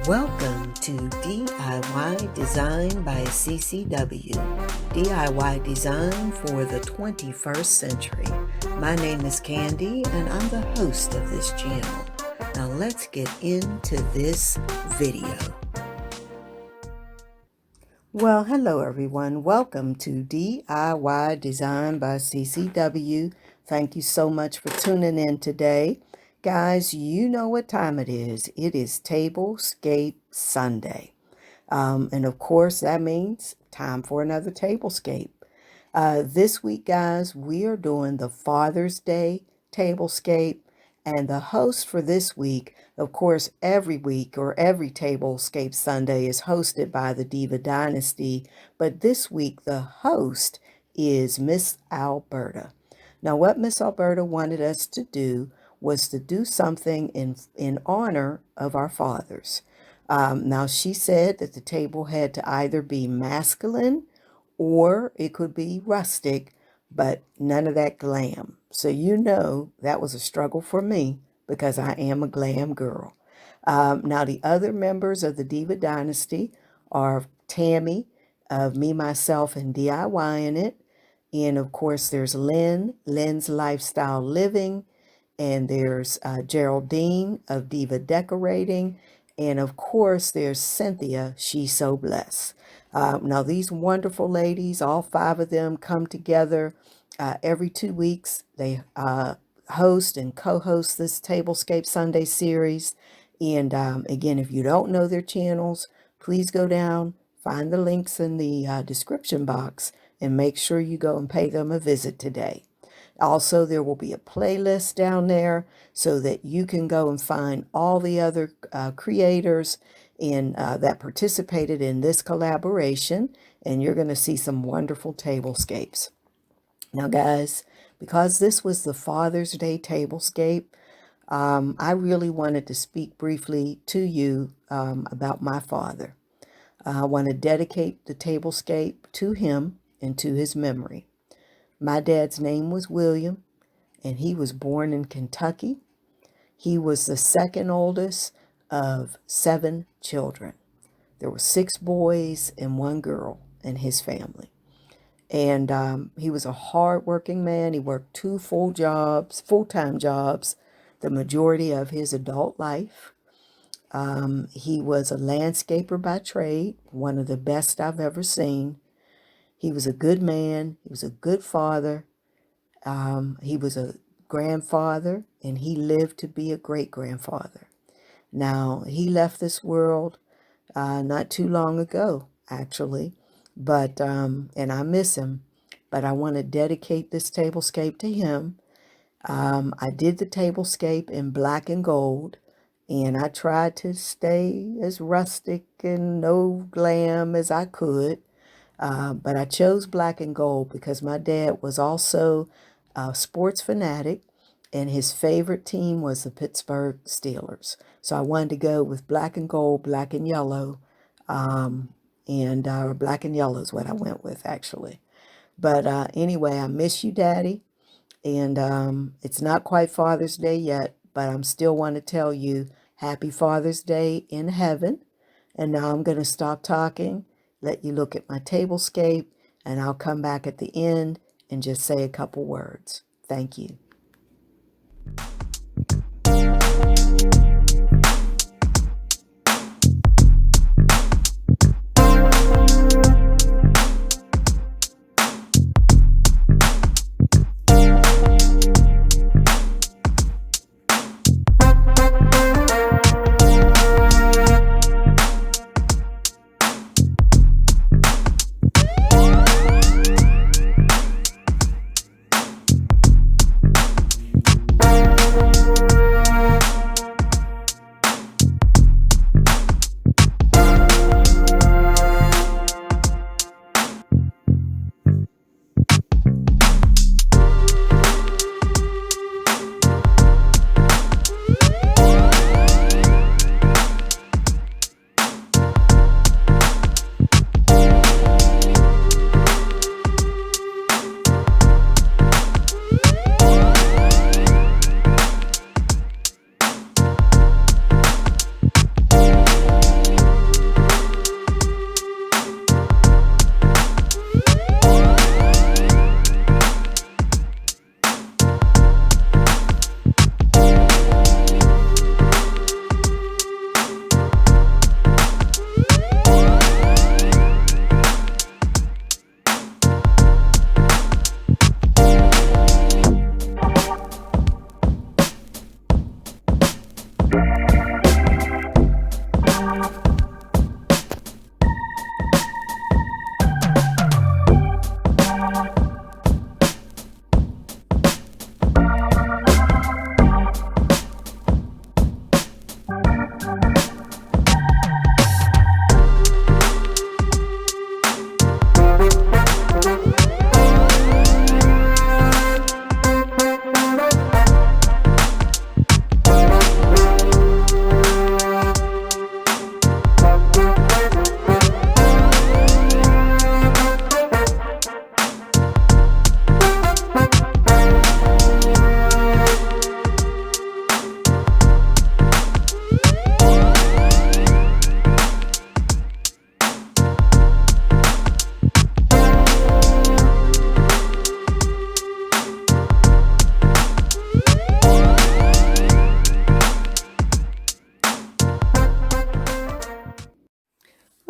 Welcome to DIY Design by CCW, DIY Design for the 21st Century. My name is Candy and I'm the host of this channel. Now let's get into this video. Well, hello everyone. Welcome to DIY Design by CCW. Thank you so much for tuning in today. Guys, you know what time it is. It is Tablescape Sunday. And of course, that means time for another Tablescape. This week, guys, we are doing the Father's Day Tablescape. And the host for this week, of course, every week or every Tablescape Sunday is hosted by the Diva Dynasty. But this week, the host is Miss Alberta. Now, what Miss Alberta wanted us to do was to do something in honor of our fathers. Now, she said that the table had to either be masculine or it could be rustic, but none of that glam. So you know that was a struggle for me because I am a glam girl. Now, the other members of the Diva Dynasty are Tammy, of Me, Myself, and DIYing It. And, of course, there's Lynn, Lynn's Lifestyle Living. And there's Geraldine of Diva Decorating. And of course, there's Cynthia, Shesobless. Now, these wonderful ladies, all five of them come together every 2 weeks. They host and co-host this Tablescape Sunday series. And again, if you don't know their channels, please go down, find the links in the description box, and make sure you go and pay them a visit today. Also, there will be a playlist down there so that you can go and find all the other creators that participated in this collaboration, and you're going to see some wonderful tablescapes. Now, guys, because this was the Father's Day Tablescape, I really wanted to speak briefly to you about my father. I want to dedicate the tablescape to him and to his memory. My dad's name was William, and he was born in Kentucky. He was the second oldest of 7 children. There were 6 boys and 1 girl in his family. And he was a hard-working man. He worked 2 full-time jobs, the majority of his adult life. He was a landscaper by trade, one of the best I've ever seen. He was a good man. He was a good father. He was a grandfather, and he lived to be a great-grandfather. Now, he left this world not too long ago, actually, but and I miss him, but I want to dedicate this tablescape to him. I did the tablescape in black and gold, and I tried to stay as rustic and no glam as I could. But I chose black and gold because my dad was also a sports fanatic, and his favorite team was the Pittsburgh Steelers. So I wanted to go with black and gold, black and yellow, black and yellow is what I went with, actually. But anyway, I miss you, Daddy, and it's not quite Father's Day yet, but I'm still want to tell you Happy Father's Day in heaven. And now I'm going to stop talking, let you look at my tablescape, and I'll come back at the end and just say a couple words. Thank you.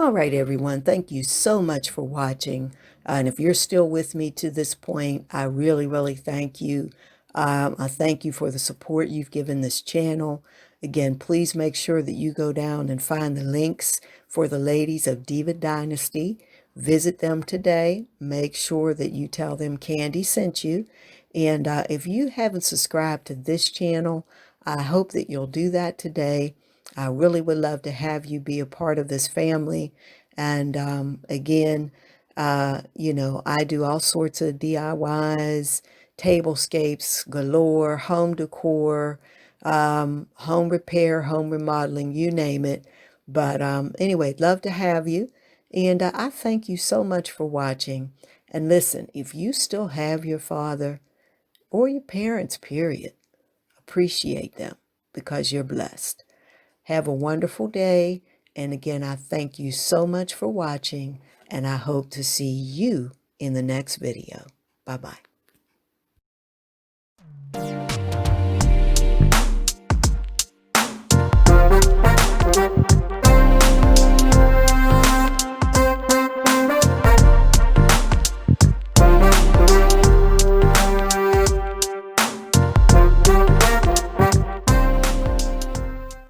All right, everyone. Thank you so much for watching. And if you're still with me to this point, I really, really thank you. I thank you for the support you've given this channel. Again, please make sure that you go down and find the links for the ladies of Diva Dynasty. Visit them today. Make sure that you tell them Candy sent you. And if you haven't subscribed to this channel, I hope that you'll do that today. I really would love to have you be a part of this family. And again, you know, I do all sorts of DIYs, tablescapes galore, home decor, home repair, home remodeling, you name it. But anyway, love to have you. And I thank you so much for watching. And listen, if you still have your father or your parents, period, appreciate them because you're blessed. Have a wonderful day. And again, I thank you so much for watching, and I hope to see you in the next video. Bye-bye.